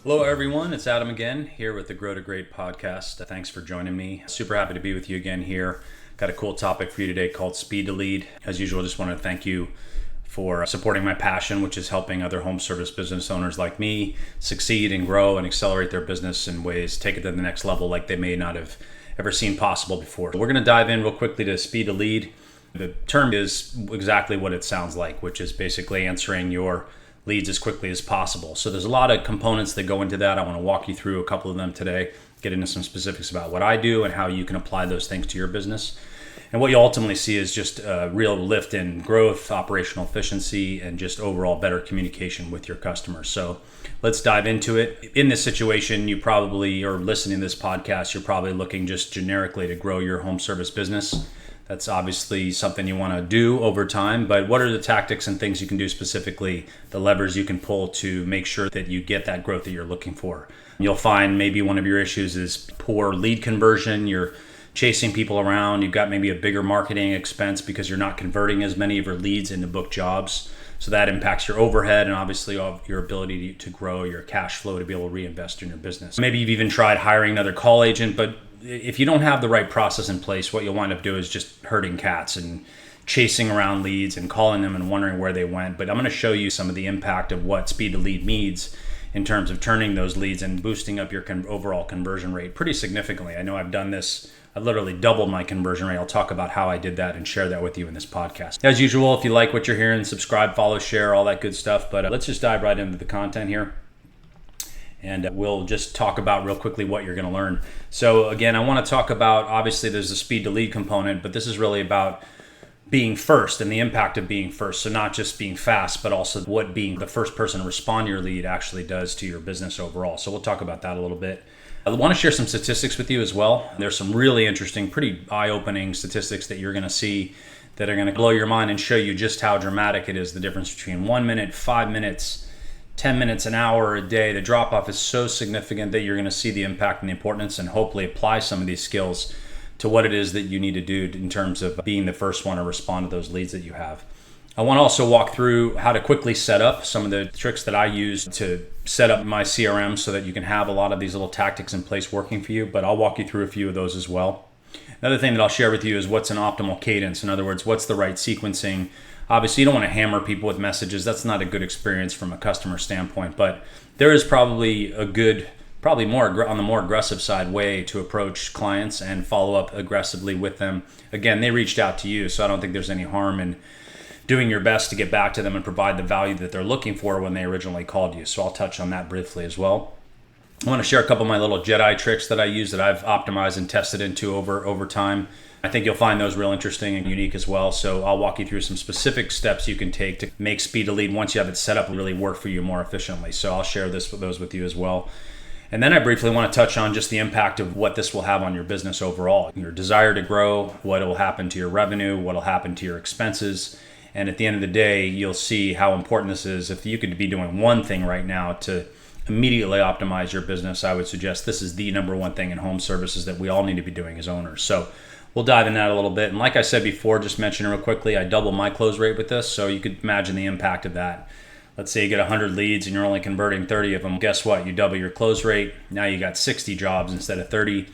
Hello, everyone. It's Adam again here with the Grow to Great podcast. Thanks for joining me. Super happy to be with you again here. Got a cool topic for you today called Speed to Lead. As usual, just want to thank you for supporting my passion, which is helping other home service business owners like me succeed and grow and accelerate their business in ways, take it to the next level like they may not have ever seen possible before. We're going to dive in real quickly to Speed to Lead. The term is exactly what it sounds like, which is basically answering your leads as quickly as possible. So there's a lot of components that go into that. I want to walk you through a couple of them today, get into some specifics about what I do and how you can apply those things to your business. And what you ultimately see is just a real lift in growth, operational efficiency, and just overall better communication with your customers. So let's dive into it. In this situation, you probably are listening to this podcast, you're probably looking just generically to grow your home service business. That's obviously something you want to do over time, but what are the tactics and things you can do specifically, the levers you can pull to make sure that you get that growth that you're looking for? You'll find maybe one of your issues is poor lead conversion. You're chasing people around. You've got maybe a bigger marketing expense because you're not converting as many of your leads into booked jobs. So that impacts your overhead and obviously your ability to grow your cash flow to be able to reinvest in your business. Maybe you've even tried hiring another call agent, but if you don't have the right process in place, what you'll wind up doing is just herding cats and chasing around leads and calling them and wondering where they went. But I'm going to show you some of the impact of what speed to lead means in terms of turning those leads and boosting up your overall conversion rate pretty significantly. I know I've done this. I've literally doubled my conversion rate. I'll talk about how I did that and share that with you in this podcast. As usual, if you like what you're hearing, subscribe, follow, share, all that good stuff. But let's just dive right into the content here. And we'll just talk about real quickly what you're going to learn. So again, I want to talk about, obviously there's the speed to lead component, but this is really about being first and the impact of being first. So not just being fast, but also what being the first person to respond to your lead actually does to your business overall. So we'll talk about that a little bit. I want to share some statistics with you as well. There's some really interesting, pretty eye-opening statistics that you're going to see that are going to blow your mind and show you just how dramatic it is, the difference between 1 minute, 5 minutes, 10 minutes, an hour, a day. The drop-off is so significant that you're going to see the impact and the importance and hopefully apply some of these skills to what it is that you need to do in terms of being the first one to respond to those leads that you have. I want to also walk through how to quickly set up some of the tricks that I use to set up my CRM so that you can have a lot of these little tactics in place working for you, but I'll walk you through a few of those as well. Another thing that I'll share with you is what's an optimal cadence. In other words, what's the right sequencing. Obviously, you don't want to hammer people with messages. That's not a good experience from a customer standpoint, but there is probably a good, probably more on the more aggressive side way to approach clients and follow up aggressively with them. Again, they reached out to you, so I don't think there's any harm in doing your best to get back to them and provide the value that they're looking for when they originally called you. So I'll touch on that briefly as well. I want to share a couple of my little Jedi tricks that I use that I've optimized and tested into over time. I think you'll find those real interesting and unique as well. So I'll walk you through some specific steps you can take to make speed to lead once you have it set up really work for you more efficiently. So I'll share those with you as well. And then I briefly want to touch on just the impact of what this will have on your business overall. Your desire to grow, what will happen to your revenue, what will happen to your expenses. And at the end of the day, you'll see how important this is. If you could be doing one thing right now to immediately optimize your business, I would suggest this is the number one thing in home services that we all need to be doing as owners. So we'll dive into that a little bit. And like I said before, just mention real quickly, I double my close rate with this. So you could imagine the impact of that. Let's say you get 100 leads and you're only converting 30 of them. Guess what? You double your close rate. Now you got 60 jobs instead of 30.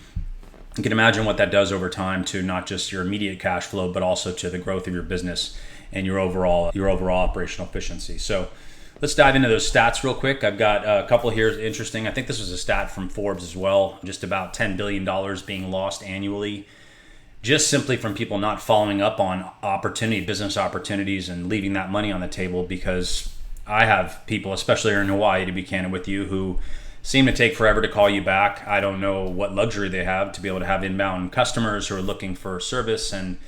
You can imagine what that does over time to not just your immediate cash flow, but also to the growth of your business and your overall operational efficiency. So let's dive into those stats real quick. I've got a couple here interesting. I think this was a stat from Forbes as well. Just about $10 billion being lost annually, just simply from people not following up on business opportunities and leaving that money on the table. Because I have people, especially here in Hawaii, to be candid with you, who seem to take forever to call you back. I don't know what luxury they have to be able to have inbound customers who are looking for service, and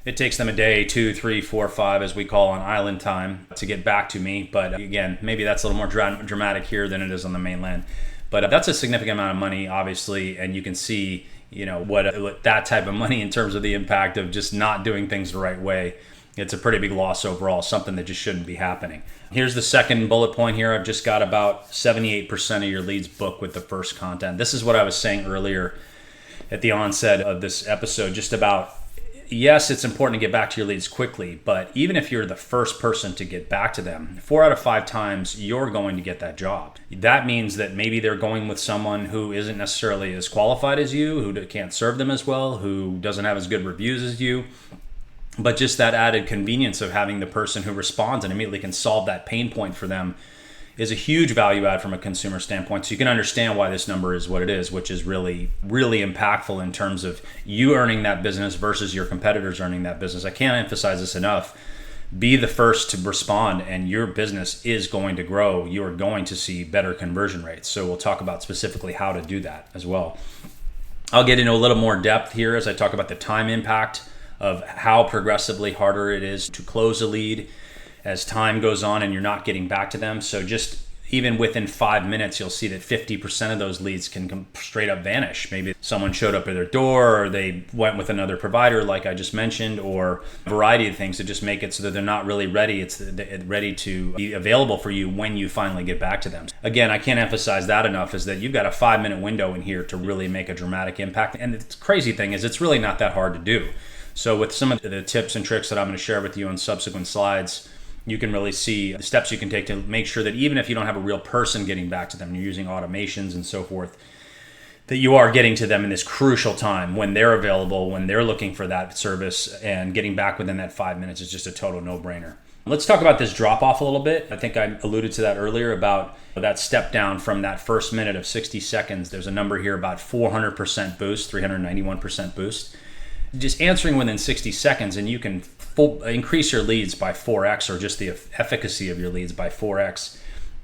it takes them a day, 2, 3, 4, 5, as we call on island time, to get back to me. But again, maybe that's a little more dramatic here than it is on the mainland. But that's a significant amount of money, obviously, and you can see, what that type of money in terms of the impact of just not doing things the right way. It's a pretty big loss overall, something that just shouldn't be happening. Here's the second bullet point here. I've just got about 78% of your leads booked with the first content. This is what I was saying earlier at the onset of this episode, just about yes, it's important to get back to your leads quickly, but even if you're the first person to get back to them, 4 out of 5 times you're going to get that job. That means that maybe they're going with someone who isn't necessarily as qualified as you, who can't serve them as well, who doesn't have as good reviews as you. But just that added convenience of having the person who responds and immediately can solve that pain point for them is a huge value add from a consumer standpoint. So you can understand why this number is what it is, which is really, really impactful in terms of you earning that business versus your competitors earning that business. I can't emphasize this enough. Be the first to respond and your business is going to grow. You are going to see better conversion rates. So we'll talk about specifically how to do that as well. I'll get into a little more depth here as I talk about the time impact of how progressively harder it is to close a lead as time goes on and you're not getting back to them. So just even within 5 minutes, you'll see that 50% of those leads can straight up vanish. Maybe someone showed up at their door, or they went with another provider like I just mentioned, or a variety of things that just make it so that they're not really ready. It's ready to be available for you when you finally get back to them. Again, I can't emphasize that enough, is that you've got a 5-minute window in here to really make a dramatic impact. And the crazy thing is it's really not that hard to do. So with some of the tips and tricks that I'm going to share with you on subsequent slides, you can really see the steps you can take to make sure that even if you don't have a real person getting back to them, you're using automations and so forth, that you are getting to them in this crucial time when they're available, when they're looking for that service, and getting back within that 5 minutes is just a total no-brainer. Let's talk about this drop-off a little bit. I think I alluded to that earlier about that step down from that first minute of 60 seconds. There's a number here about 400% boost, 391% boost. Just answering within 60 seconds, and you can increase your leads by 4x, or just the efficacy of your leads by 4x.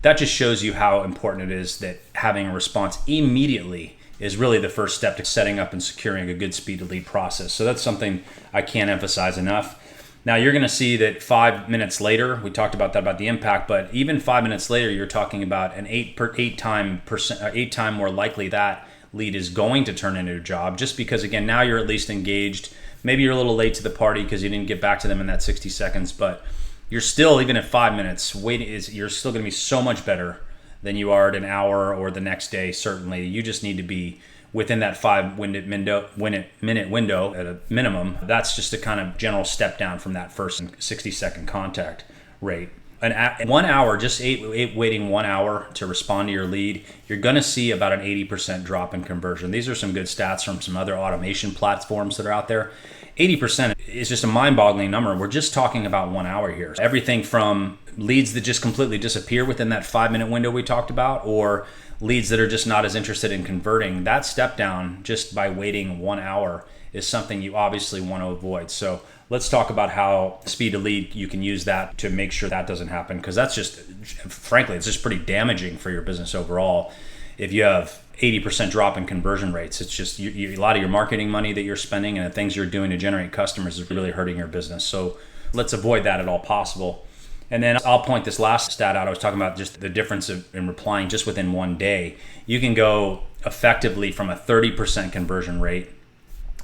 That just shows you how important it is that having a response immediately is really the first step to setting up and securing a good speed to lead process. So that's something I can't emphasize enough. Now you're going to see that 5 minutes later, we talked about that, about the impact, but even 5 minutes later, you're talking about an 8 time more likely that lead is going to turn into a job, just because, again, now you're at least engaged. Maybe you're a little late to the party because you didn't get back to them in that 60 seconds, but you're still, even at 5 minutes, you're still going to be so much better than you are at an hour or the next day. Certainly, you just need to be within that 5-minute window at a minimum. That's just a kind of general step down from that first 60-second contact rate. 1 hour, just waiting 1 hour to respond to your lead, you're going to see about an 80% drop in conversion. These are some good stats from some other automation platforms that are out there. 80% is just a mind-boggling number. We're just talking about 1 hour here. Everything from leads that just completely disappear within that 5-minute window we talked about, or leads that are just not as interested in converting. That step down just by waiting 1 hour is something you obviously want to avoid. So let's talk about how speed to lead, you can use that to make sure that doesn't happen, because that's just, frankly, it's just pretty damaging for your business overall. If you have 80% drop in conversion rates, it's just a lot of your marketing money that you're spending and the things you're doing to generate customers is really hurting your business. So let's avoid that at all possible. And then I'll point this last stat out. I was talking about just the difference in replying just within 1 day. You can go effectively from a 30% conversion rate,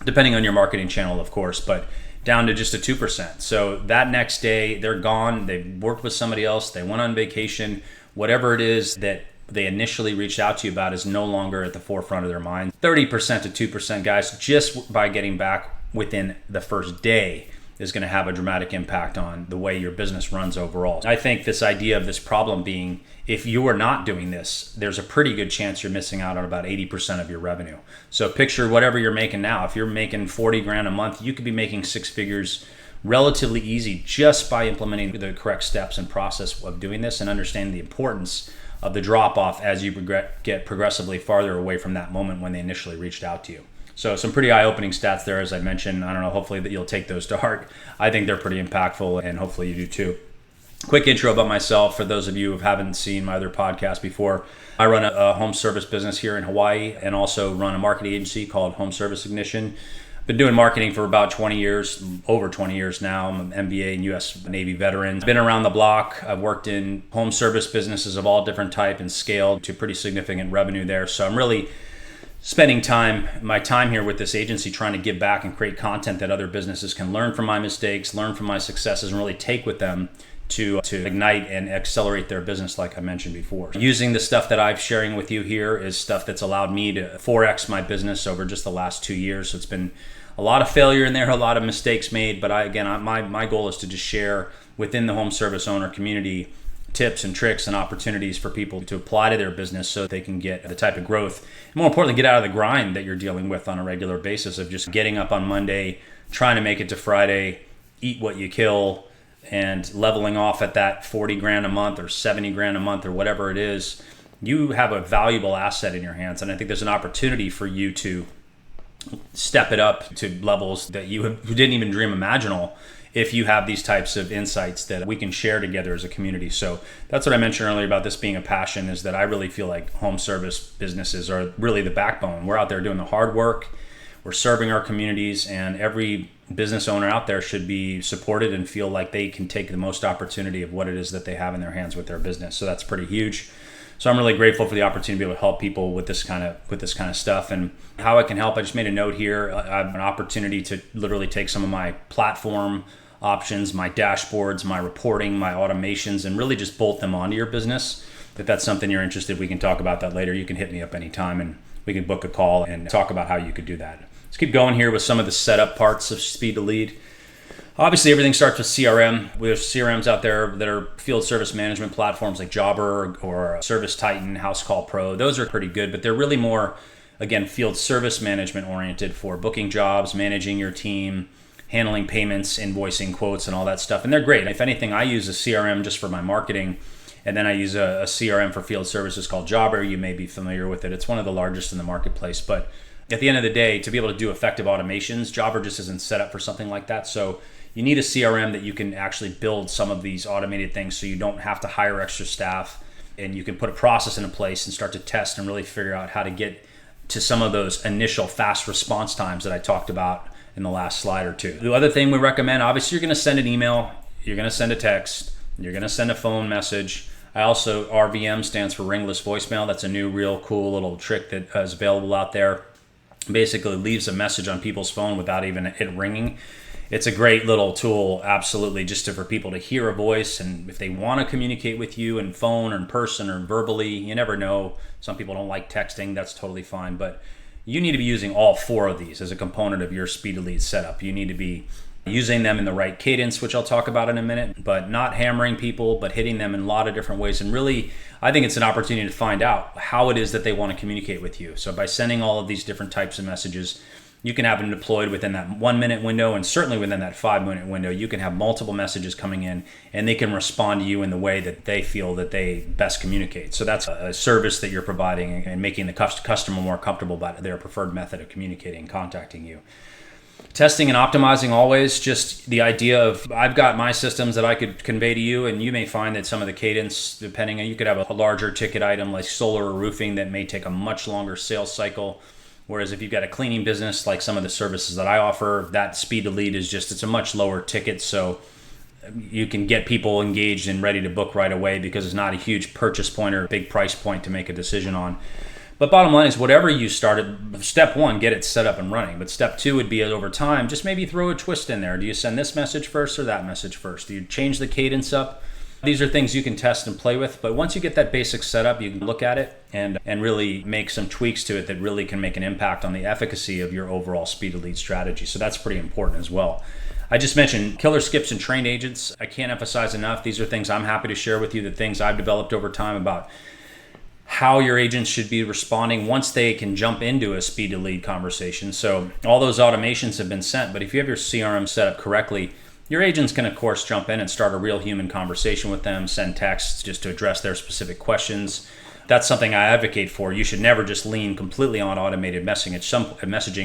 depending on your marketing channel, of course, but down to just a 2%. So that next day, they're gone. They've worked with somebody else. They went on vacation. Whatever it is that they initially reached out to you about is no longer at the forefront of their mind. 30% to 2%, guys, just by getting back within the first day is going to have a dramatic impact on the way your business runs overall. I think this idea of this problem being, if you are not doing this, there's a pretty good chance you're missing out on about 80% of your revenue. So picture whatever you're making now. If you're making 40 grand a month, you could be making 6 figures relatively easy just by implementing the correct steps and process of doing this, and understanding the importance of the drop off as you get progressively farther away from that moment when they initially reached out to you. So some pretty eye-opening stats there, as I mentioned. I don't know, hopefully that you'll take those to heart. I think they're pretty impactful, and hopefully you do too. Quick intro about myself for those of you who haven't seen my other podcast before. I run a home service business here in Hawaii, and also run a marketing agency called Home Service Ignition. Been doing marketing for about 20 years, over 20 years now. I'm an MBA and U.S. Navy veteran. Been around the block. I've worked in home service businesses of all different type and scaled to pretty significant revenue there. So I'm really spending my time here with this agency trying to give back and create content that other businesses can learn from my mistakes, learn from my successes, and really take with them to ignite and accelerate their business, like I mentioned before. Using the stuff that I'm sharing with you here is stuff that's allowed me to 4x my business over just the last 2 years. So it's been a lot of failure in there, a lot of mistakes made, but my goal is to just share within the home service owner community tips and tricks and opportunities for people to apply to their business so that they can get the type of growth, and more importantly, get out of the grind that you're dealing with on a regular basis of just getting up on Monday, trying to make it to Friday, eat what you kill, and leveling off at that 40 grand a month or 70 grand a month or whatever it is. You have a valuable asset in your hands, and I think there's an opportunity for you to step it up to levels that you didn't even dream imaginable if you have these types of insights that we can share together as a community. So that's what I mentioned earlier about this being a passion, is that I really feel like home service businesses are really the backbone. We're out there doing the hard work, we're serving our communities, and every business owner out there should be supported and feel like they can take the most opportunity of what it is that they have in their hands with their business. So that's pretty huge. So I'm really grateful for the opportunity to be able to help people with this kind of stuff. And how I can help, I just made a note here. I have an opportunity to literally take some of my platform options, my dashboards, my reporting, my automations, and really just bolt them onto your business. If that's something you're interested, we can talk about that later. You can hit me up anytime and we can book a call and talk about how you could do that. Let's keep going here with some of the setup parts of Speed to Lead. Obviously, everything starts with CRM. There's CRMs out there that are field service management platforms like Jobber or Service Titan, House Call Pro. Those are pretty good, but they're really more, again, field service management oriented for booking jobs, managing your team, handling payments, invoicing, quotes, and all that stuff. And they're great. If anything, I use a CRM just for my marketing, and then I use a CRM for field services called Jobber. You may be familiar with it. It's one of the largest in the marketplace. But at the end of the day, to be able to do effective automations, Jobber just isn't set up for something like that. So you need a CRM that you can actually build some of these automated things so you don't have to hire extra staff, and you can put a process into place and start to test and really figure out how to get to some of those initial fast response times that I talked about in the last slide or two. The other thing we recommend, obviously, you're going to send an email, you're going to send a text, you're going to send a phone message. I also, RVM stands for Ringless voicemail. That's a new, real cool little trick that is available out there. Basically leaves a message on people's phone without even it ringing. It's a great little tool, absolutely, just for people to hear a voice, and if they want to communicate with you in phone or in person or verbally, you never know. Some people don't like texting, that's totally fine, but you need to be using all four of these as a component of your Speed to Lead setup. You need to be using them in the right cadence, which I'll talk about in a minute, but not hammering people, but hitting them in a lot of different ways. And really, I think it's an opportunity to find out how it is that they want to communicate with you. So by sending all of these different types of messages, you can have them deployed within that 1 minute window, and certainly within that 5 minute window. You can have multiple messages coming in, and they can respond to you in the way that they feel that they best communicate. So that's a service that you're providing and making the customer more comfortable about their preferred method of communicating and contacting you. Testing and optimizing always, just the idea of I've got my systems that I could convey to you, and you may find that some of the cadence, depending on, you could have a larger ticket item like solar or roofing that may take a much longer sales cycle. Whereas if you've got a cleaning business, like some of the services that I offer, that Speed to Lead is just, it's a much lower ticket. So you can get people engaged and ready to book right away because it's not a huge purchase point or a big price point to make a decision on. But bottom line is, whatever you started, step one, get it set up and running. But step two would be, over time, just maybe throw a twist in there. Do you send this message first or that message first? Do you change the cadence up? These are things you can test and play with, but once you get that basic setup, you can look at it and really make some tweaks to it that really can make an impact on the efficacy of your overall Speed to Lead strategy. So that's pretty important as well. I just mentioned killer skips and trained agents. I can't emphasize enough. These are things I'm happy to share with you, the things I've developed over time about how your agents should be responding once they can jump into a Speed to Lead conversation. So all those automations have been sent, but if you have your CRM set up correctly, your agents can, of course, jump in and start a real human conversation with them, send texts just to address their specific questions. That's something I advocate for. You should never just lean completely on automated messaging.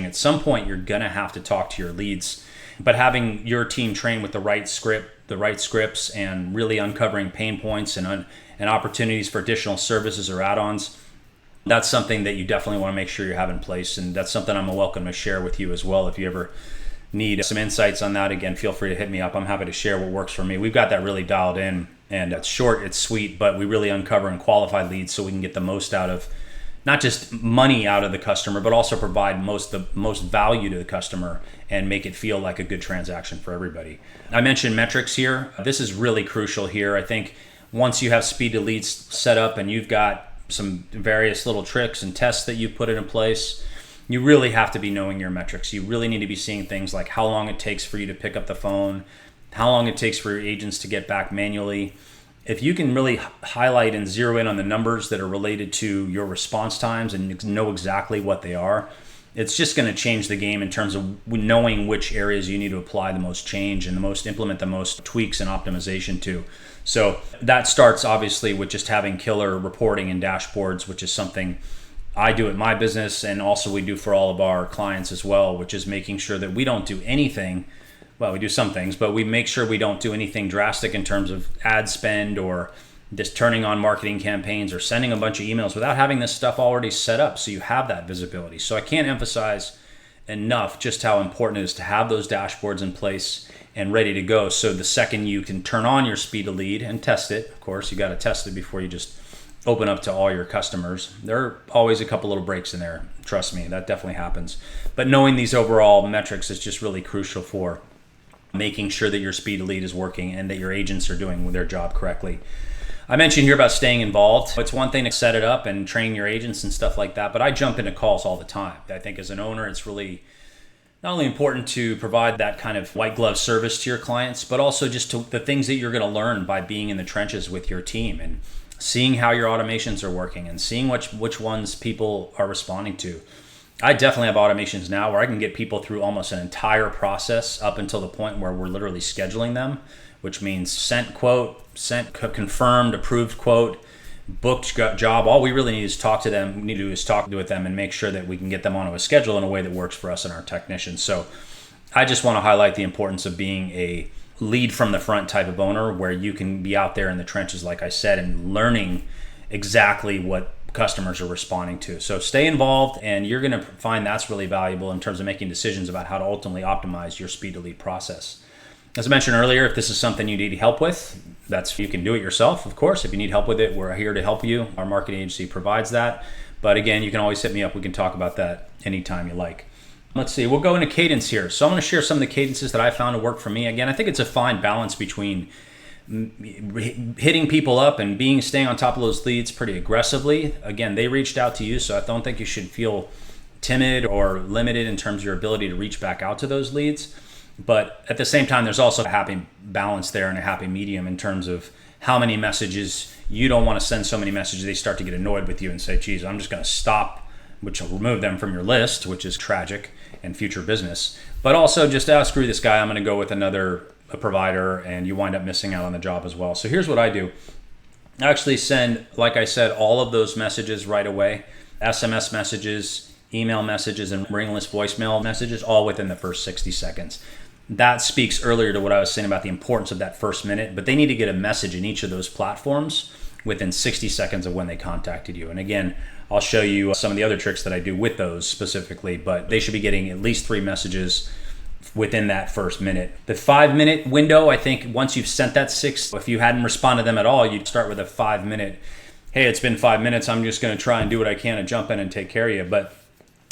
At some point, you're going to have to talk to your leads. But having your team trained with the right scripts, and really uncovering pain points and opportunities for additional services or add-ons, that's something that you definitely want to make sure you have in place. And that's something I'm welcome to share with you as well. If you ever need some insights on that, again, feel free to hit me up. I'm happy to share what works for me. We've got that really dialed in, and it's short, it's sweet, but we really uncover and qualify leads so we can get the most out of not just money out of the customer, but also provide the most value to the customer and make it feel like a good transaction for everybody. I mentioned metrics here. This is really crucial here. I think once you have speed to leads set up and you've got some various little tricks and tests that you've put in place, you really have to be knowing your metrics. You really need to be seeing things like how long it takes for you to pick up the phone, how long it takes for your agents to get back manually. If you can really highlight and zero in on the numbers that are related to your response times and know exactly what they are, it's just going to change the game in terms of knowing which areas you need to apply the most change and implement the most tweaks and optimization to. So that starts obviously with just having killer reporting and dashboards, which is something I do at my business, and also we do for all of our clients as well, which is making sure that we don't do anything. Well, we do some things, but we make sure we don't do anything drastic in terms of ad spend or just turning on marketing campaigns or sending a bunch of emails without having this stuff already set up so you have that visibility. So I can't emphasize enough just how important it is to have those dashboards in place and ready to go. So the second you can turn on your speed to lead and test it, of course, you got to test it before you just open up to all your customers. There are always a couple little breaks in there. Trust me, that definitely happens. But knowing these overall metrics is just really crucial for making sure that your speed to lead is working and that your agents are doing their job correctly. I mentioned here about staying involved. It's one thing to set it up and train your agents and stuff like that, but I jump into calls all the time. I think as an owner, it's really not only important to provide that kind of white glove service to your clients, but also just to the things that you're going to learn by being in the trenches with your team and seeing how your automations are working and seeing which ones people are responding to. I definitely have automations now where I can get people through almost an entire process up until the point where we're literally scheduling them, which means sent quote, confirmed, approved quote, booked job. All we really need is talk with them and make sure that we can get them onto a schedule in a way that works for us and our technicians. So I just want to highlight the importance of being a lead from the front type of owner where you can be out there in the trenches, like I said, and learning exactly what customers are responding to. So stay involved, and you're going to find that's really valuable in terms of making decisions about how to ultimately optimize your speed to lead process. As I mentioned earlier, if this is something you need help with, you can do it yourself, of course. If you need help with it, we're here to help you. Our marketing agency provides that. But again, you can always hit me up. We can talk about that anytime you like. Let's see, we'll go into cadence here. So I'm going to share some of the cadences that I found to work for me. Again, I think it's a fine balance between hitting people up and staying on top of those leads pretty aggressively. Again, they reached out to you, so I don't think you should feel timid or limited in terms of your ability to reach back out to those leads. But at the same time, there's also a happy balance there and a happy medium in terms of how many messages. You don't want to send so many messages they start to get annoyed with you and say, geez, I'm just going to stop, which will remove them from your list, which is tragic and future business. But also just, screw this guy, I'm going to go with another provider, and you wind up missing out on the job as well. So here's what I do. I actually send, like I said, all of those messages right away. SMS messages, email messages, and Ringless voicemail messages all within the first 60 seconds. That speaks earlier to what I was saying about the importance of that first minute, but they need to get a message in each of those platforms within 60 seconds of when they contacted you. And again, I'll show you some of the other tricks that I do with those specifically, but they should be getting at least 3 messages within that first minute. The 5-minute window, I think once you've sent that 6, if you hadn't responded to them at all, you'd start with a 5-minute, hey, it's been 5 minutes, I'm just going to try and do what I can and jump in and take care of you. But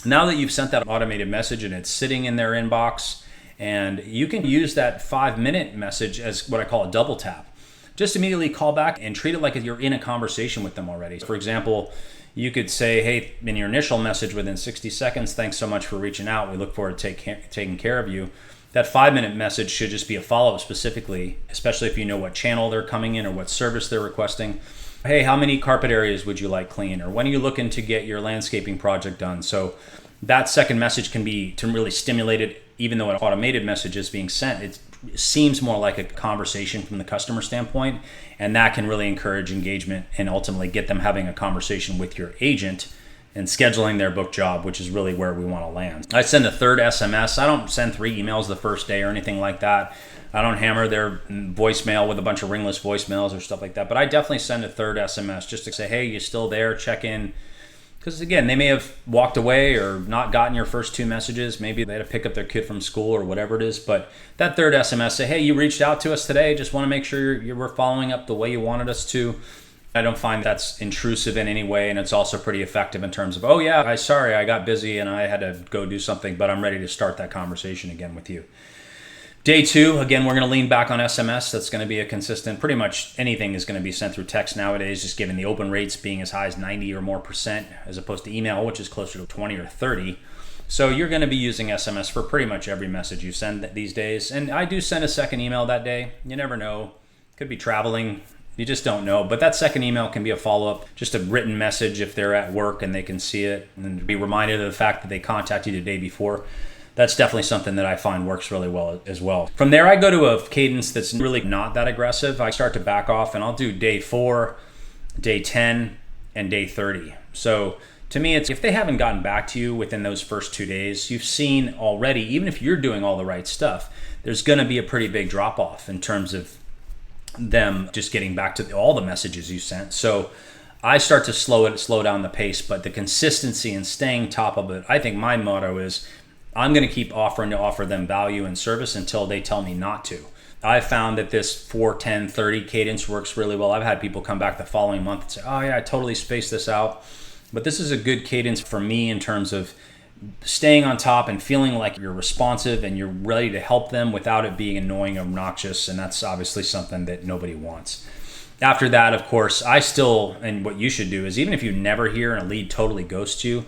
now that you've sent that automated message and it's sitting in their inbox, and you can use that 5-minute message as what I call a double tap. Just immediately call back and treat it like you're in a conversation with them already. For example, you could say, hey, in your initial message within 60 seconds, thanks so much for reaching out. We look forward to taking care of you. That 5-minute message should just be a follow-up specifically, especially if you know what channel they're coming in or what service they're requesting. Hey, how many carpet areas would you like clean? Or when are you looking to get your landscaping project done? So that second message can be to really stimulate it, even though an automated message is being sent. It seems more like a conversation from the customer standpoint, and that can really encourage engagement and ultimately get them having a conversation with your agent and scheduling their book job, which is really where we want to land. I send a third SMS. I don't send 3 emails the first day or anything like that. I don't hammer their voicemail with a bunch of Ringless voicemails or stuff like that, but I definitely send a third SMS just to say, hey, you still there? Check in. Because again, they may have walked away or not gotten your first 2 messages. Maybe they had to pick up their kid from school or whatever it is. But that third SMS, say, hey, you reached out to us today. Just want to make sure we're following up the way you wanted us to. I don't find that's intrusive in any way, and it's also pretty effective in terms of, oh yeah, sorry, I got busy and I had to go do something, but I'm ready to start that conversation again with you. Day 2, again, we're going to lean back on SMS. That's going to be a consistent, pretty much anything is going to be sent through text nowadays, just given the open rates being as high as 90 or more percent, as opposed to email, which is closer to 20 or 30. So you're going to be using SMS for pretty much every message you send these days. And I do send a second email that day. You never know. Could be traveling. You just don't know. But that second email can be a follow-up, just a written message if they're at work and they can see it, and be reminded of the fact that they contacted you the day before. That's definitely something that I find works really well as well. From there, I go to a cadence that's really not that aggressive. I start to back off, and I'll do day 4, day 10, and day 30. So to me, it's if they haven't gotten back to you within those first 2 days, you've seen already, even if you're doing all the right stuff, there's going to be a pretty big drop-off in terms of them just getting back to all the messages you sent. So I start to slow down the pace, but the consistency and staying top of it, I think my motto is I'm going to keep offering to offer them value and service until they tell me not to. I've found that this 4, 10, 30 cadence works really well. I've had people come back the following month and say, oh yeah, I totally spaced this out. But this is a good cadence for me in terms of staying on top and feeling like you're responsive and you're ready to help them without it being annoying or obnoxious, and that's obviously something that nobody wants. After that, of course, and what you should do is, even if you never hear and a lead totally ghosts you,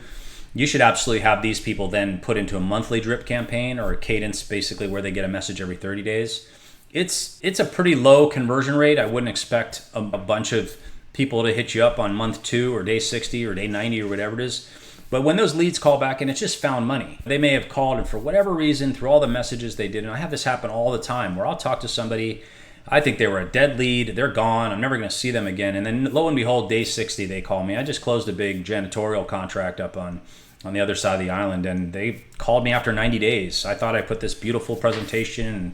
you should absolutely have these people then put into a monthly drip campaign or a cadence, basically where they get a message every 30 days. It's a pretty low conversion rate. I wouldn't expect a bunch of people to hit you up on month 2 or day 60 or day 90 or whatever it is. But when those leads call back, and it's just found money, they may have called, and for whatever reason, through all the messages they did, and I have this happen all the time, where I'll talk to somebody, I think they were a dead lead, they're gone, I'm never going to see them again, and then lo and behold, day 60, they call me. I just closed a big janitorial contract up on the other side of the island, and they called me after 90 days. I thought I put this beautiful presentation and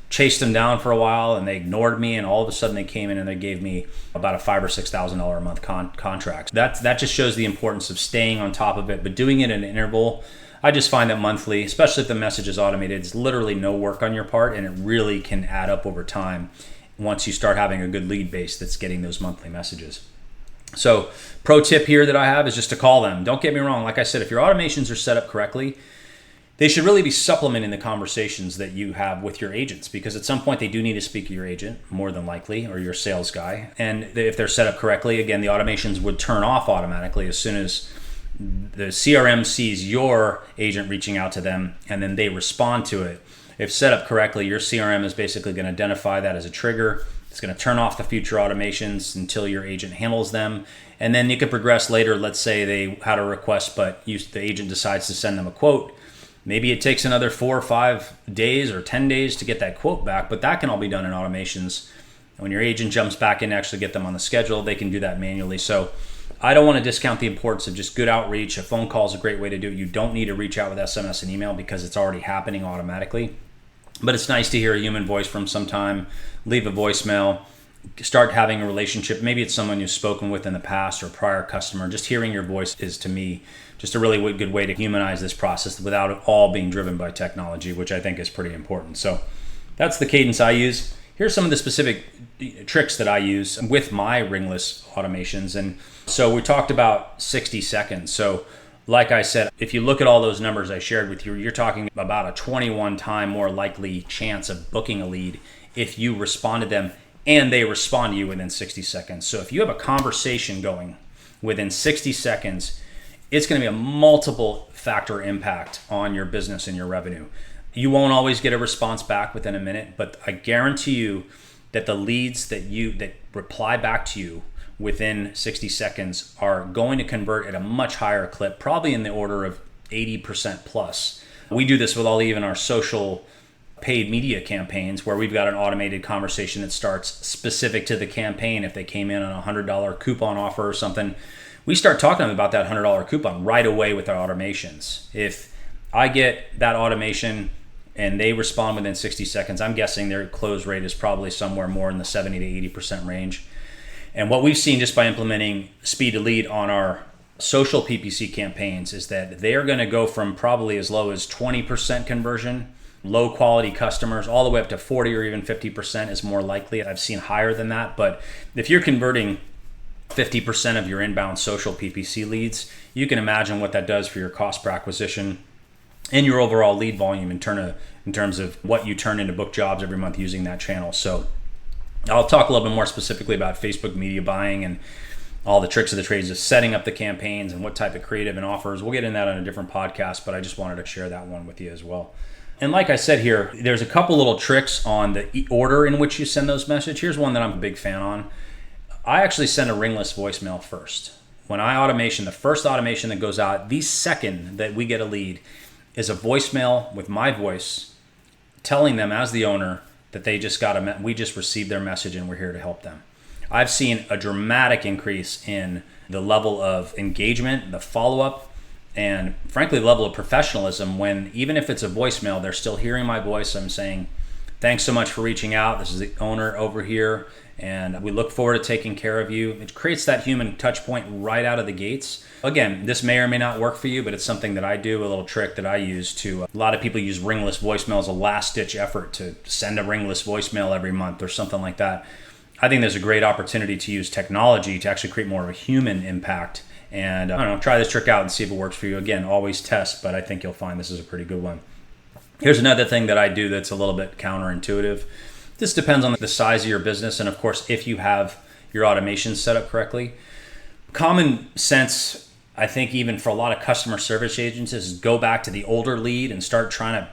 chased them down for a while, and they ignored me, and all of a sudden they came in and they gave me about a $5,000 or $6,000 a month contract. That just shows the importance of staying on top of it, but doing it in an interval. I just find that monthly, especially if the message is automated, it's literally no work on your part, and it really can add up over time once you start having a good lead base that's getting those monthly messages. So pro tip here that I have is just to call them. Don't get me wrong. Like I said, if your automations are set up correctly, they should really be supplementing the conversations that you have with your agents, because at some point they do need to speak to your agent, more than likely, or your sales guy. And if they're set up correctly, again, the automations would turn off automatically as soon as the CRM sees your agent reaching out to them, and then they respond to it. If set up correctly, your CRM is basically going to identify that as a trigger. It's going to turn off the future automations until your agent handles them. And then you can progress later. Let's say they had a request, but the agent decides to send them a quote. Maybe it takes another 4 or 5 days or 10 days to get that quote back, but that can all be done in automations. When your agent jumps back in to actually get them on the schedule, they can do that manually. So I don't want to discount the importance of just good outreach. A phone call is a great way to do it. You don't need to reach out with SMS and email because it's already happening automatically. But it's nice to hear a human voice from some time. Leave a voicemail. Start having a relationship. Maybe it's someone you've spoken with in the past or a prior customer. Just hearing your voice is, to me, just a really good way to humanize this process without it all being driven by technology, which I think is pretty important. So that's the cadence I use. Here's some of the specific tricks that I use with my Ringless automations. And so we talked about 60 seconds. So like I said, if you look at all those numbers I shared with you, you're talking about a 21 time more likely chance of booking a lead if you respond to them and they respond to you within 60 seconds. So if you have a conversation going within 60 seconds, it's going to be a multiple factor impact on your business and your revenue. You won't always get a response back within a minute, but I guarantee you that the leads that reply back to you within 60 seconds are going to convert at a much higher clip, probably in the order of 80% plus. We do this with even our social paid media campaigns, where we've got an automated conversation that starts specific to the campaign. If they came in on a $100 coupon offer or something, we start talking to them about that $100 coupon right away with our automations. If I get that automation and they respond within 60 seconds, I'm guessing their close rate is probably somewhere more in the 70 to 80% range. And what we've seen just by implementing speed to lead on our social PPC campaigns is that they are going to go from probably as low as 20% conversion, low quality customers, all the way up to 40 or even 50% is more likely. I've seen higher than that. But if you're converting 50% of your inbound social PPC leads. You can imagine what that does for your cost per acquisition and your overall lead volume in terms of what you turn into book jobs every month using that channel. So I'll talk a little bit more specifically about Facebook media buying and all the tricks of the trades of setting up the campaigns and what type of creative and offers. We'll get into that on a different podcast, but I just wanted to share that one with you as well. And like I said here, there's a couple little tricks on the order in which you send those messages. Here's one that I'm a big fan on. I actually send a ringless voicemail first. When the first automation that goes out, the second that we get a lead is a voicemail with my voice telling them as the owner that we just received their message and we're here to help them. I've seen a dramatic increase in the level of engagement, the follow-up, and frankly, the level of professionalism when, even if it's a voicemail, they're still hearing my voice. I'm saying, thanks so much for reaching out. This is the owner over here, and we look forward to taking care of you. It creates that human touch point right out of the gates. Again, this may or may not work for you, but it's something that I do, a little trick that I use to. A lot of people use ringless voicemail as a last-ditch effort to send a ringless voicemail every month or something like that. I think there's a great opportunity to use technology to actually create more of a human impact. And try this trick out and see if it works for you. Again, always test, but I think you'll find this is a pretty good one. Here's another thing that I do that's a little bit counterintuitive. This depends on the size of your business and, of course, if you have your automation set up correctly. Common sense, I think, even for a lot of customer service agents, is go back to the older lead and start trying to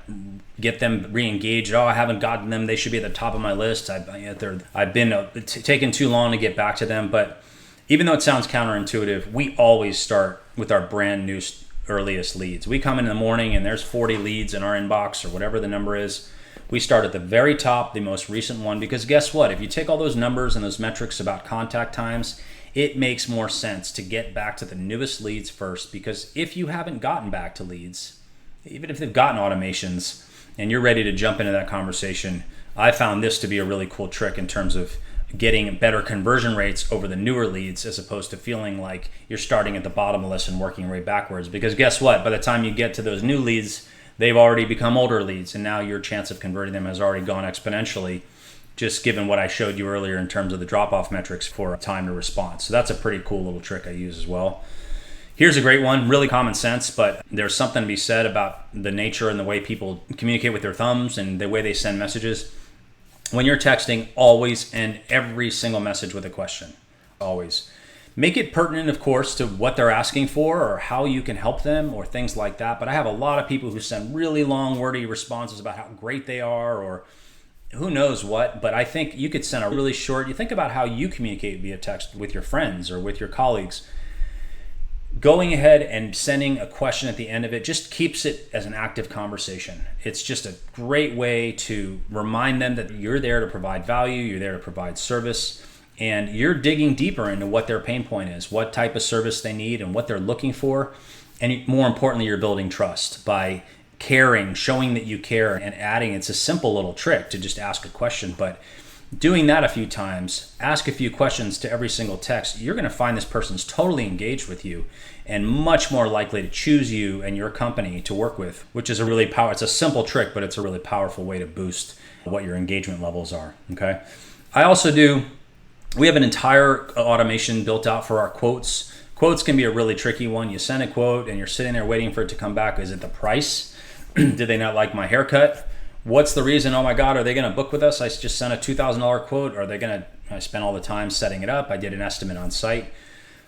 get them re-engaged. I haven't gotten them. They should be at the top of my list. I've been taking too long to get back to them. But even though it sounds counterintuitive, we always start with our brand new earliest leads. We come in the morning and there's 40 leads in our inbox or whatever the number is. We start at the very top, the most recent one, because guess what? If you take all those numbers and those metrics about contact times, it makes more sense to get back to the newest leads first, because if you haven't gotten back to leads, even if they've gotten automations and you're ready to jump into that conversation, I found this to be a really cool trick in terms of getting better conversion rates over the newer leads, as opposed to feeling like you're starting at the bottom of the list and working right backwards. Because guess what? By the time you get to those new leads, they've already become older leads, and now your chance of converting them has already gone exponentially, just given what I showed you earlier in terms of the drop-off metrics for time to response. So that's a pretty cool little trick I use as well. Here's a great one, really common sense, but there's something to be said about the nature and the way people communicate with their thumbs and the way they send messages. When you're texting, always end every single message with a question. Always. Make it pertinent, of course, to what they're asking for or how you can help them or things like that. But I have a lot of people who send really long, wordy responses about how great they are or who knows what. But I think you could send a really short, you think about how you communicate via text with your friends or with your colleagues. Going ahead and sending a question at the end of it just keeps it as an active conversation. It's just a great way to remind them that you're there to provide value, you're there to provide service, and you're digging deeper into what their pain point is, what type of service they need and what they're looking for. And more importantly, you're building trust by caring, showing that you care, and adding. It's a simple little trick to just ask a question, but doing that a few times, ask a few questions to every single text, you're going to find this person's totally engaged with you and much more likely to choose you and your company to work with, which is it's a simple trick, but it's a really powerful way to boost what your engagement levels are. Okay. We have an entire automation built out for our quotes. Quotes can be a really tricky one. You send a quote and you're sitting there waiting for it to come back. Is it the price? Did they not like my haircut? What's the reason? Oh my God, are they going to book with us? I just sent a $2,000 quote. I spent all the time setting it up. I did an estimate on site.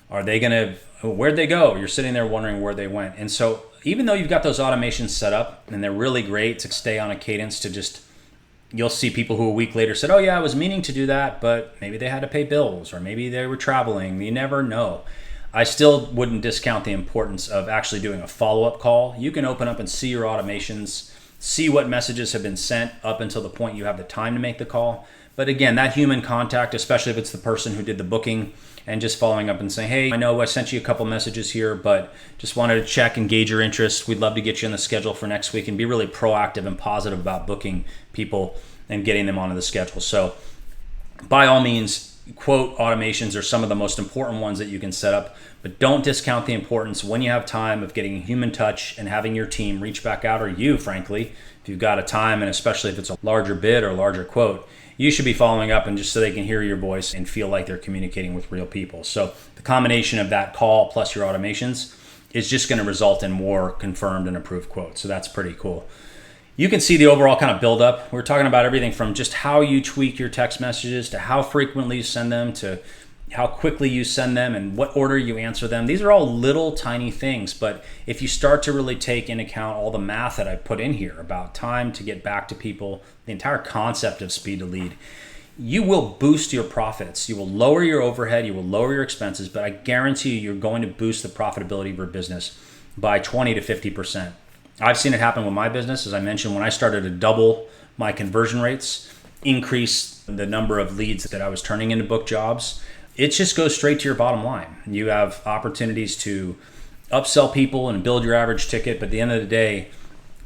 Where'd they go? You're sitting there wondering where they went. And so even though you've got those automations set up and they're really great to stay on a cadence you'll see people who a week later said, oh yeah, I was meaning to do that, but maybe they had to pay bills or maybe they were traveling. You never know. I still wouldn't discount the importance of actually doing a follow-up call. You can open up and see your automations, see what messages have been sent up until the point you have the time to make the call. But again, that human contact, especially if it's the person who did the booking, and just following up and saying, hey, I know I sent you a couple messages here, but just wanted to check and gauge your interest. We'd love to get you on the schedule for next week, and be really proactive and positive about booking people and getting them onto the schedule. So by all means, quote automations are some of the most important ones that you can set up, but don't discount the importance when you have time of getting human touch and having your team reach back out, or you, frankly, if you've got a time, and especially if it's a larger bid or larger quote, you should be following up, and just so they can hear your voice and feel like they're communicating with real people. So the combination of that call plus your automations is just going to result in more confirmed and approved quotes. So that's pretty cool. You can see the overall kind of build up. We're talking about everything from just how you tweak your text messages to how frequently you send them to how quickly you send them and what order you answer them. These are all little tiny things, but if you start to really take into account all the math that I put in here about time to get back to people, the entire concept of speed to lead, you will boost your profits. You will lower your overhead, you will lower your expenses, but I guarantee you're going to boost the profitability of your business by 20 to 50%. I've seen it happen with my business. As I mentioned, when I started to double my conversion rates, increase the number of leads that I was turning into book jobs, it just goes straight to your bottom line. You have opportunities to upsell people and build your average ticket, but at the end of the day,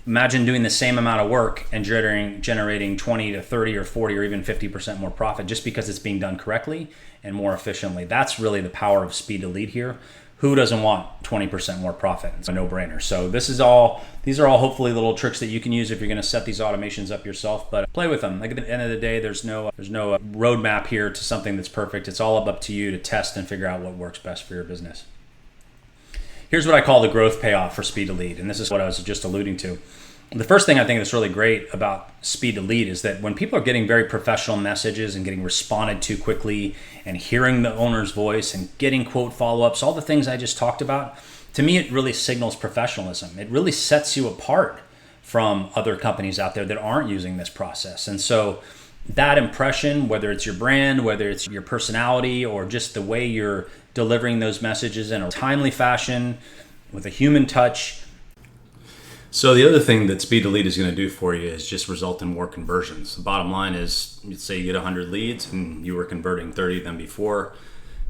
imagine doing the same amount of work and generating 20 to 30 or 40 or even 50% more profit just because it's being done correctly and more efficiently. That's really the power of speed to lead here. Who doesn't want 20% more profit? It's a no-brainer. So these are all hopefully little tricks that you can use if you're going to set these automations up yourself, but play with them. Like at the end of the day, there's no roadmap here to something that's perfect. It's all up to you to test and figure out what works best for your business. Here's what I call the growth payoff for speed to lead, and this is what I was just alluding to. The first thing I think that's really great about speed to lead is that when people are getting very professional messages and getting responded to quickly and hearing the owner's voice and getting quote follow-ups, all the things I just talked about, to me it really signals professionalism. It really sets you apart from other companies out there that aren't using this process. And so that impression, whether it's your brand, whether it's your personality, or just the way you're delivering those messages in a timely fashion with a human touch. So the other thing that speed to lead is going to do for you is just result in more conversions. The bottom line is, let's say you get 100 leads and you were converting 30 of them before.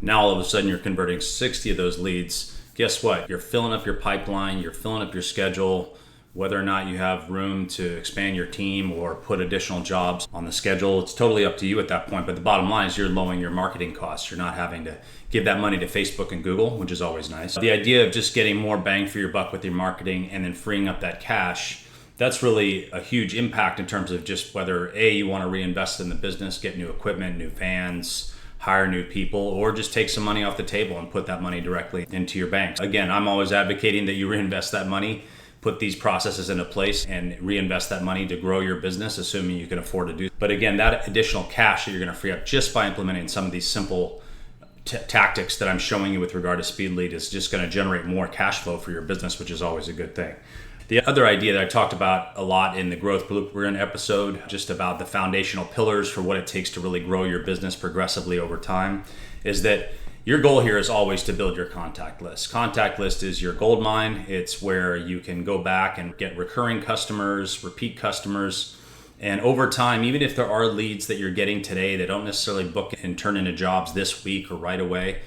Now all of a sudden you're converting 60 of those leads. Guess what? You're filling up your pipeline, you're filling up your schedule. Whether or not you have room to expand your team or put additional jobs on the schedule, it's totally up to you at that point. But the bottom line is you're lowering your marketing costs. You're not having to give that money to Facebook and Google, which is always nice. The idea of just getting more bang for your buck with your marketing and then freeing up that cash, that's really a huge impact in terms of just whether A, you want to reinvest in the business, get new equipment, new vans, hire new people, or just take some money off the table and put that money directly into your bank. Again, I'm always advocating that you reinvest that money, put these processes into place and reinvest that money to grow your business, assuming you can afford to do it. But again, that additional cash that you're going to free up just by implementing some of these simple tactics that I'm showing you with regard to speed lead is just going to generate more cash flow for your business, which is always a good thing. The other idea that I talked about a lot in the Growth Blueprint episode, just about the foundational pillars for what it takes to really grow your business progressively over time, is that your goal here is always to build your contact list. Contact list is your gold mine. It's where you can go back and get recurring customers, repeat customers. And over time, even if there are leads that you're getting today that don't necessarily book and turn into jobs this week or right away,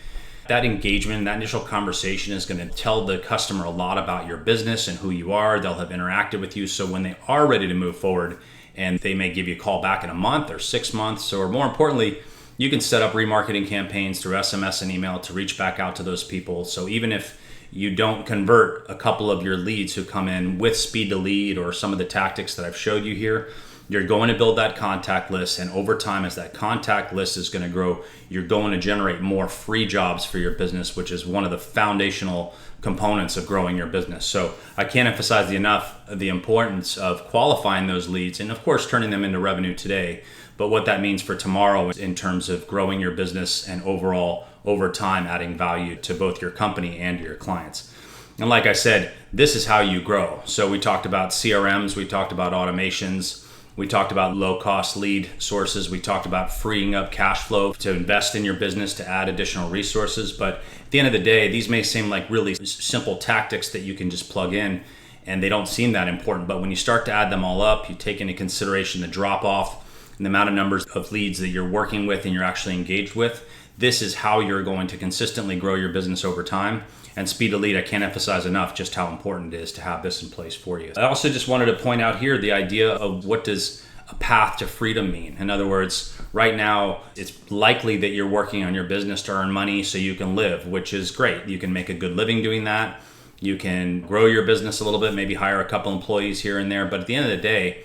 that engagement, that initial conversation is going to tell the customer a lot about your business and who you are. They'll have interacted with you. So when they are ready to move forward, and they may give you a call back in a month or 6 months, or more importantly, you can set up remarketing campaigns through SMS and email to reach back out to those people. So even if you don't convert a couple of your leads who come in with speed to lead or some of the tactics that I've showed you here, you're going to build that contact list. And over time, as that contact list is going to grow, you're going to generate more free jobs for your business, which is one of the foundational components of growing your business. So I can't emphasize enough the importance of qualifying those leads and of course turning them into revenue today, but what that means for tomorrow in terms of growing your business and overall over time adding value to both your company and your clients. And like I said, this is how you grow. So we talked about CRMs, we talked about automations, we talked about low-cost lead sources, we talked about freeing up cash flow to invest in your business to add additional resources. But at the end of the day, these may seem like really simple tactics that you can just plug in and they don't seem that important. But when you start to add them all up, you take into consideration the drop-off and the amount of numbers of leads that you're working with and you're actually engaged with, this is how you're going to consistently grow your business over time. And speed to lead, I can't emphasize enough just how important it is to have this in place for you. I also just wanted to point out here the idea of what does a path to freedom mean. In other words, right now, it's likely that you're working on your business to earn money so you can live, which is great. You can make a good living doing that. You can grow your business a little bit, maybe hire a couple employees here and there. But at the end of the day,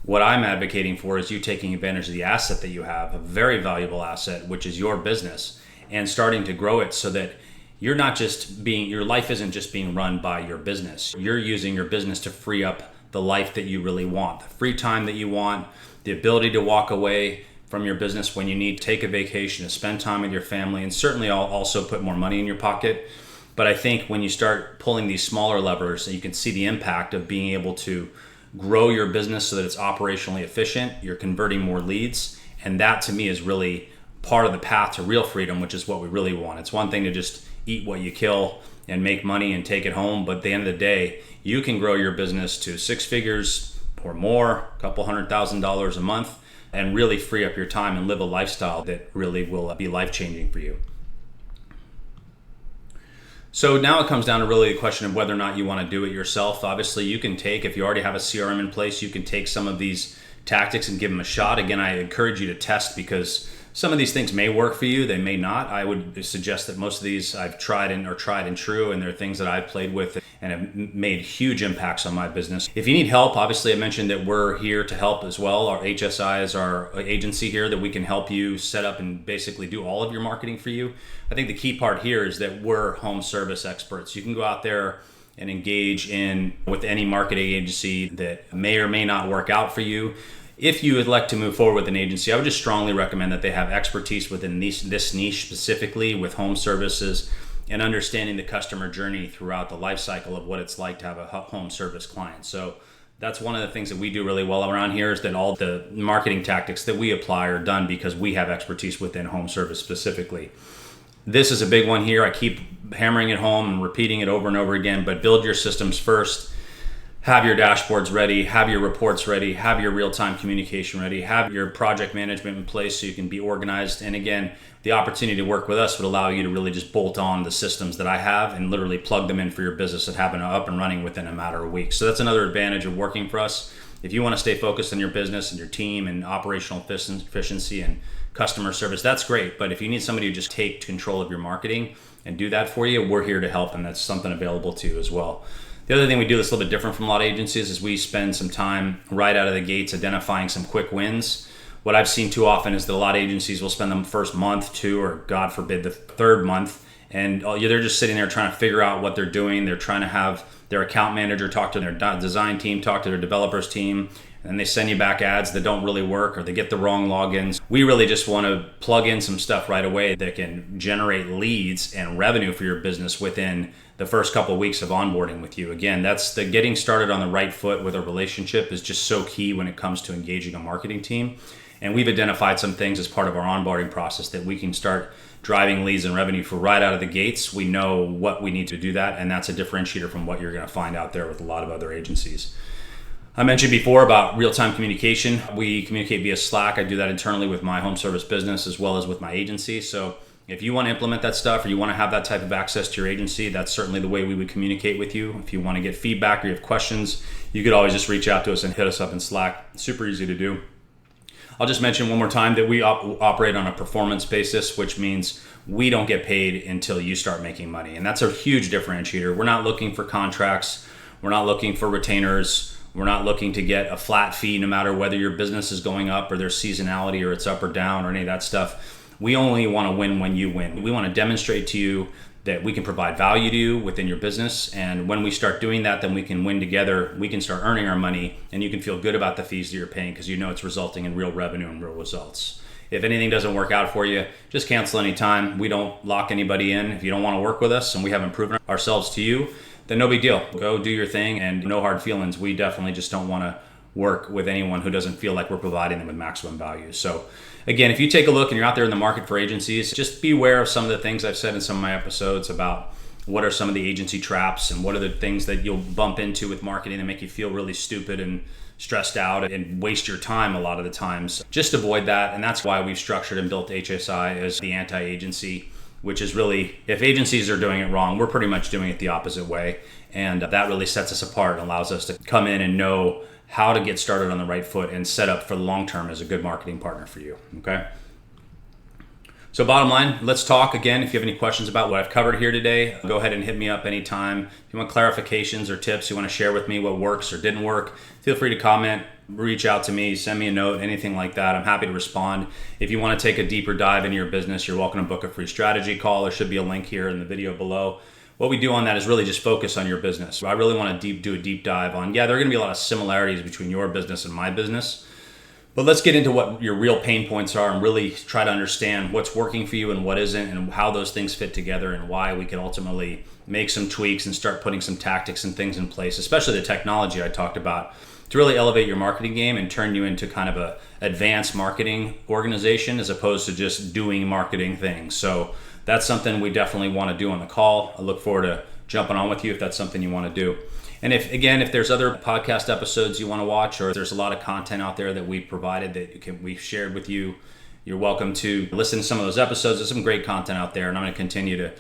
What I'm advocating for is you taking advantage of the asset that you have, a very valuable asset, which is your business, and starting to grow it so that your life isn't just being run by your business. You're using your business to free up the life that you really want, the free time that you want, the ability to walk away from your business when you need to take a vacation, to spend time with your family, and certainly also put more money in your pocket. But I think when you start pulling these smaller levers, you can see the impact of being able to grow your business so that it's operationally efficient, you're converting more leads, and that to me is really part of the path to real freedom, which is what we really want. It's one thing to just eat what you kill and make money and take it home, but at the end of the day, you can grow your business to 6 figures or more, a couple $100,000 a month, and really free up your time and live a lifestyle that really will be life-changing for you. So now it comes down to really the question of whether or not you want to do it yourself. Obviously, you can take, if you already have a CRM in place, you can take some of these tactics and give them a shot. Again, I encourage you to test because some of these things may work for you, they may not. I would suggest that most of these I've tried and true, and they're things that I've played with and have made huge impacts on my business. If you need help, obviously I mentioned that we're here to help as well. Our HSI is our agency here that we can help you set up and basically do all of your marketing for you. I think the key part here is that we're home service experts. You can go out there and engage with any marketing agency that may or may not work out for you. If you would like to move forward with an agency, I would just strongly recommend that they have expertise within this niche specifically with home services and understanding the customer journey throughout the life cycle of what it's like to have a home service client. So that's one of the things that we do really well around here is that all the marketing tactics that we apply are done because we have expertise within home service specifically. This is a big one here. I keep hammering it home and repeating it over and over again, but build your systems first. Have your dashboards ready, have your reports ready, have your real-time communication ready, have your project management in place so you can be organized. And again, the opportunity to work with us would allow you to really just bolt on the systems that I have and literally plug them in for your business and have it up and running within a matter of weeks. So that's another advantage of working for us. If you want to stay focused on your business and your team and operational efficiency and customer service, that's great. But if you need somebody to just take control of your marketing and do that for you, we're here to help, and that's something available to you as well. The other thing we do that's a little bit different from a lot of agencies is we spend some time right out of the gates identifying some quick wins. What I've seen too often is that a lot of agencies will spend the first month, 2, or God forbid the 3rd month, and they're just sitting there trying to figure out what they're doing. They're trying to have their account manager talk to their design team, talk to their developers team, and they send you back ads that don't really work or they get the wrong logins. We really just want to plug in some stuff right away that can generate leads and revenue for your business within the first couple of weeks of onboarding with you. Again, that's the getting started on the right foot with a relationship is just so key when it comes to engaging a marketing team. And we've identified some things as part of our onboarding process that we can start driving leads and revenue for right out of the gates. We know what we need to do that, and that's a differentiator from what you're going to find out there with a lot of other agencies. I mentioned before about real-time communication. We communicate via Slack. I do that internally with my home service business as well as with my agency. So if you want to implement that stuff or you want to have that type of access to your agency, that's certainly the way we would communicate with you. If you want to get feedback or you have questions, you could always just reach out to us and hit us up in Slack. It's super easy to do. I'll just mention one more time that we operate on a performance basis, which means we don't get paid until you start making money. And that's a huge differentiator. We're not looking for contracts. We're not looking for retainers. We're not looking to get a flat fee no matter whether your business is going up or there's seasonality or it's up or down or any of that stuff. We only want to win when you win. We want to demonstrate to you that we can provide value to you within your business. And when we start doing that, then we can win together. We can start earning our money and you can feel good about the fees that you're paying because you know it's resulting in real revenue and real results. If anything doesn't work out for you, just cancel anytime. We don't lock anybody in. If you don't want to work with us and we haven't proven ourselves to you, then no big deal. Go do your thing and no hard feelings. We definitely just don't want to work with anyone who doesn't feel like we're providing them with maximum value. So again, if you take a look and you're out there in the market for agencies, just be aware of some of the things I've said in some of my episodes about what are some of the agency traps and what are the things that you'll bump into with marketing that make you feel really stupid and stressed out and waste your time a lot of the times. Just avoid that. And that's why we've structured and built HSI as the anti-agency, which is really, if agencies are doing it wrong, we're pretty much doing it the opposite way. And that really sets us apart and allows us to come in and know how to get started on the right foot and set up for the long term as a good marketing partner for you, okay? So bottom line, let's talk again. If you have any questions about what I've covered here today, go ahead and hit me up anytime. If you want clarifications or tips, you want to share with me what works or didn't work, feel free to comment, reach out to me, send me a note, anything like that. I'm happy to respond. If you want to take a deeper dive into your business, you're welcome to book a free strategy call. There should be a link here in the video below. What we do on that is really just focus on your business. I really want to do a deep dive on, there are going to be a lot of similarities between your business and my business. But let's get into what your real pain points are and really try to understand what's working for you and what isn't, and how those things fit together, and why we can ultimately make some tweaks and start putting some tactics and things in place, especially the technology I talked about, to really elevate your marketing game and turn you into kind of a advanced marketing organization as opposed to just doing marketing things. So that's something we definitely want to do on the call. I look forward to jumping on with you if that's something you want to do. And if there's other podcast episodes you want to watch, or if there's a lot of content out there that we've provided that we've shared with you, you're welcome to listen to some of those episodes. There's some great content out there, and I'm going to continue to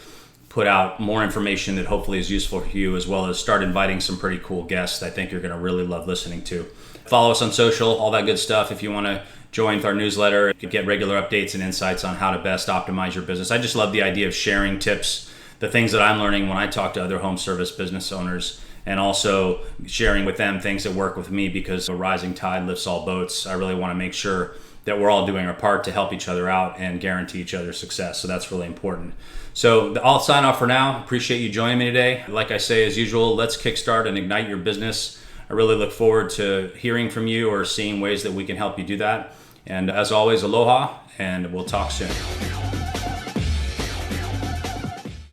put out more information that hopefully is useful for you, as well as start inviting some pretty cool guests that I think you're going to really love listening to. Follow us on social, all that good stuff. If you want to join our newsletter, get regular updates and insights on how to best optimize your business. I just love the idea of sharing tips, the things that I'm learning when I talk to other home service business owners, and also sharing with them things that work with me, because a rising tide lifts all boats. I really want to make sure that we're all doing our part to help each other out and guarantee each other success. So that's really important. So I'll sign off for now. Appreciate you joining me today. Like I say, as usual, let's kickstart and ignite your business. I really look forward to hearing from you or seeing ways that we can help you do that. And as always, aloha, and we'll talk soon.